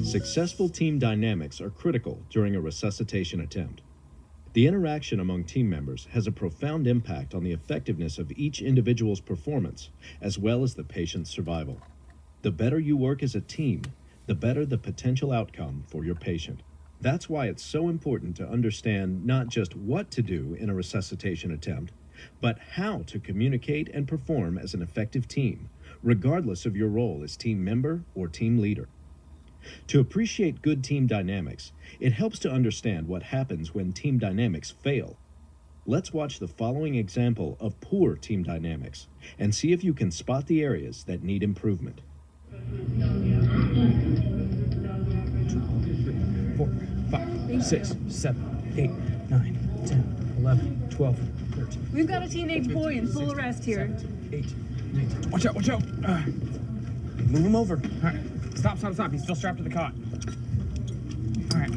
Successful team dynamics are critical during a resuscitation attempt. The interaction among team members has a profound impact on the effectiveness of each individual's performance, as well as the patient's survival. The better you work as a team, the better the potential outcome for your patient. That's why it's so important to understand not just what to do in a resuscitation attempt, but how to communicate and perform as an effective team, regardless of your role as team member or team leader. To appreciate good team dynamics, it helps to understand what happens when team dynamics fail. Let's watch the following example of poor team dynamics and see if you can spot the areas that need improvement. 2, 3, 4, 5, 6, 7, 8, 9, 10, 11, 12, 13. We've got a teenage boy in full arrest here. 8, 9. Watch out, watch out. Move him over. All right. Stop. He's still strapped to the cot. All right.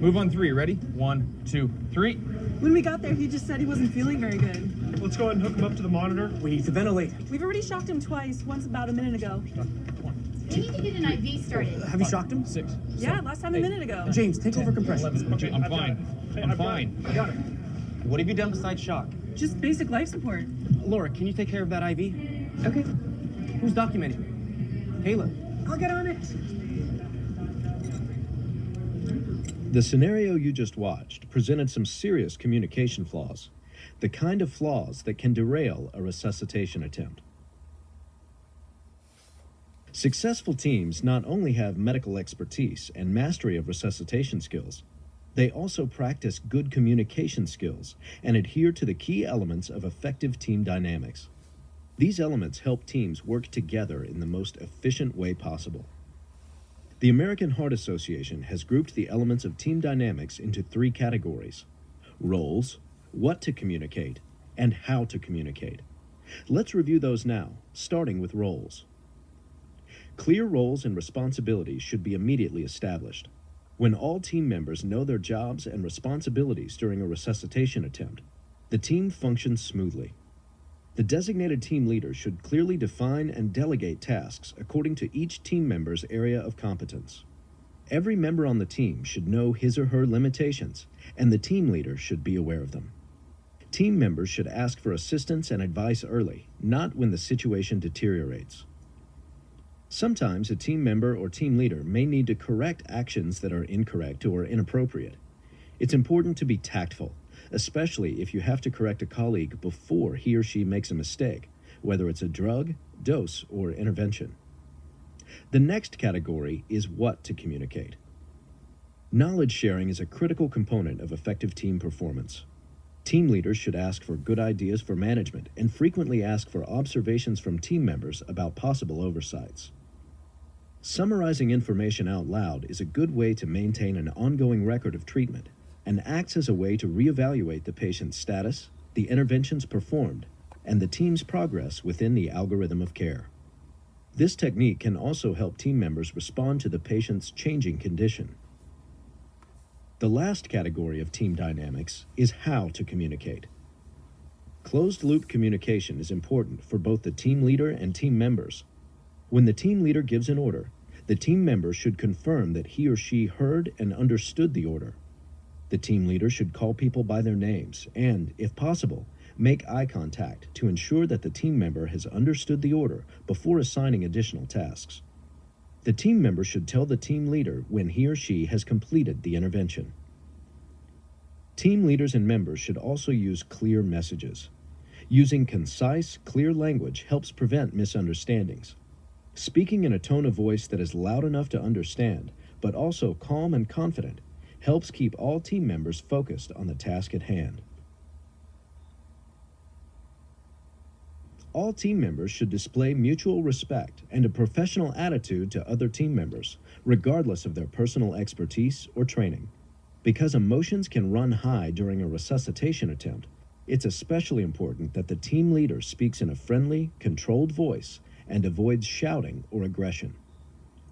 Move on 3. Ready? 1, 2, 3. When we got there, he just said he wasn't feeling very good. Let's go ahead and hook him up to the monitor. We need to ventilate. We've already shocked him twice, once about a minute ago. We need to get an IV started. Have you shocked him? 6. Yeah, last time a minute ago. James, take over compression. 11. Okay, I'm I've got fine. it. Hey, I'm I've got fine. it. I got it. What have you done besides shock? Just basic life support. Laura, can you take care of that IV? Okay. Who's documenting? Kayla. I'll get on it. The scenario you just watched presented some serious communication flaws, the kind of flaws that can derail a resuscitation attempt. Successful teams not only have medical expertise and mastery of resuscitation skills, they also practice good communication skills and adhere to the key elements of effective team dynamics. These elements help teams work together in the most efficient way possible. The American Heart Association has grouped the elements of team dynamics into 3 categories: roles, what to communicate, and how to communicate. Let's review those now, starting with roles. Clear roles and responsibilities should be immediately established. When all team members know their jobs and responsibilities during a resuscitation attempt, the team functions smoothly. The designated team leader should clearly define and delegate tasks according to each team member's area of competence. Every member on the team should know his or her limitations, and the team leader should be aware of them. Team members should ask for assistance and advice early, not when the situation deteriorates. Sometimes a team member or team leader may need to correct actions that are incorrect or inappropriate. It's important to be tactful, especially if you have to correct a colleague before he or she makes a mistake, whether it's a drug, dose, or intervention. The next category is what to communicate. Knowledge sharing is a critical component of effective team performance. Team leaders should ask for good ideas for management and frequently ask for observations from team members about possible oversights. Summarizing information out loud is a good way to maintain an ongoing record of treatment and acts as a way to reevaluate the patient's status, the interventions performed, and the team's progress within the algorithm of care. This technique can also help team members respond to the patient's changing condition. The last category of team dynamics is how to communicate. Closed-loop communication is important for both the team leader and team members. When the team leader gives an order, the team member should confirm that he or she heard and understood the order. The team leader should call people by their names and, if possible, make eye contact to ensure that the team member has understood the order before assigning additional tasks. The team member should tell the team leader when he or she has completed the intervention. Team leaders and members should also use clear messages. Using concise, clear language helps prevent misunderstandings. Speaking in a tone of voice that is loud enough to understand, but also calm and confident, helps keep all team members focused on the task at hand. All team members should display mutual respect and a professional attitude to other team members, regardless of their personal expertise or training. Because emotions can run high during a resuscitation attempt, it's especially important that the team leader speaks in a friendly, controlled voice and avoids shouting or aggression.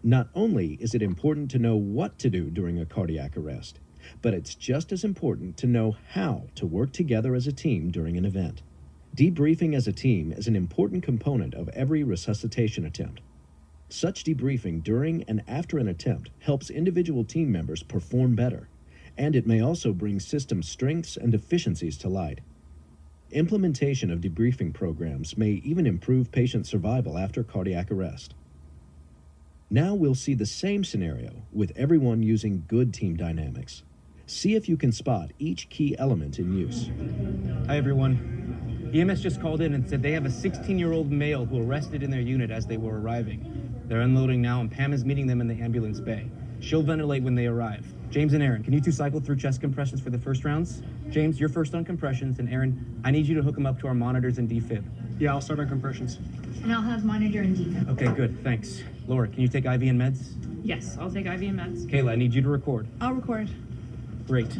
Not only is it important to know what to do during a cardiac arrest, but it's just as important to know how to work together as a team during an event. Debriefing as a team is an important component of every resuscitation attempt. Such debriefing during and after an attempt helps individual team members perform better, and it may also bring system strengths and deficiencies to light. Implementation of debriefing programs may even improve patient survival after cardiac arrest. Now we'll see the same scenario with everyone using good team dynamics. See if you can spot each key element in use. Hi, everyone. EMS just called in and said they have a 16-year-old male who arrested in their unit as they were arriving. They're unloading now, and Pam is meeting them in the ambulance bay. She'll ventilate when they arrive. James and Aaron, can you two cycle through chest compressions for the first rounds? James, you're first on compressions, and Aaron, I need you to hook them up to our monitors and defib. Yeah, I'll start on compressions. And I'll have monitor and defib. Okay, good, thanks. Laura, can you take IV and meds? Yes, I'll take IV and meds. Kayla, I need you to record. I'll record. Great.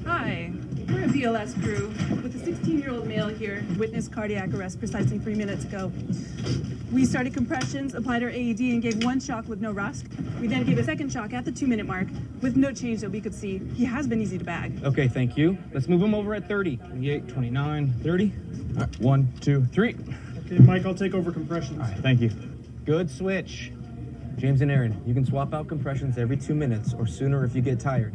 Hi, we're a BLS crew with a 16-year-old male here, witnessed cardiac arrest precisely 3 minutes ago. We started compressions, applied our AED, and gave one shock with no RUSC. We then gave a second shock at the 2-minute mark with no change that we could see. He has been easy to bag. Okay, thank you. Let's move him over at 30. 28, 29, 30. All right, 1, 2, 3. Okay, Mike, I'll take over compressions. All right, thank you. Good switch. James and Aaron, you can swap out compressions every 2 minutes or sooner if you get tired.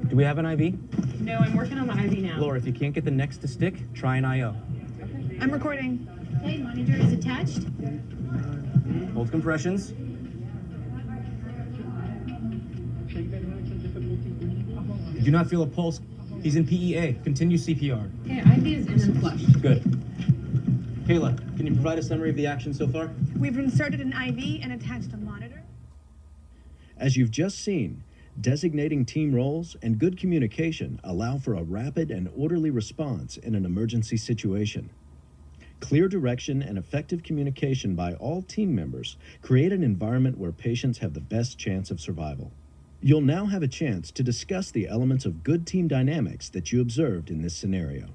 Do we have an IV? No, I'm working on the IV now. Laura, if you can't get the next to stick, try an IO. I'm recording. Okay, monitor is attached. Hold compressions. Do not feel a pulse. He's in PEA. Continue CPR. Okay, IV is in and flushed. Good. Kayla, can you provide a summary of the action so far? We've inserted an IV and attached a monitor. As you've just seen, designating team roles and good communication allow for a rapid and orderly response in an emergency situation. Clear direction and effective communication by all team members create an environment where patients have the best chance of survival. You'll now have a chance to discuss the elements of good team dynamics that you observed in this scenario.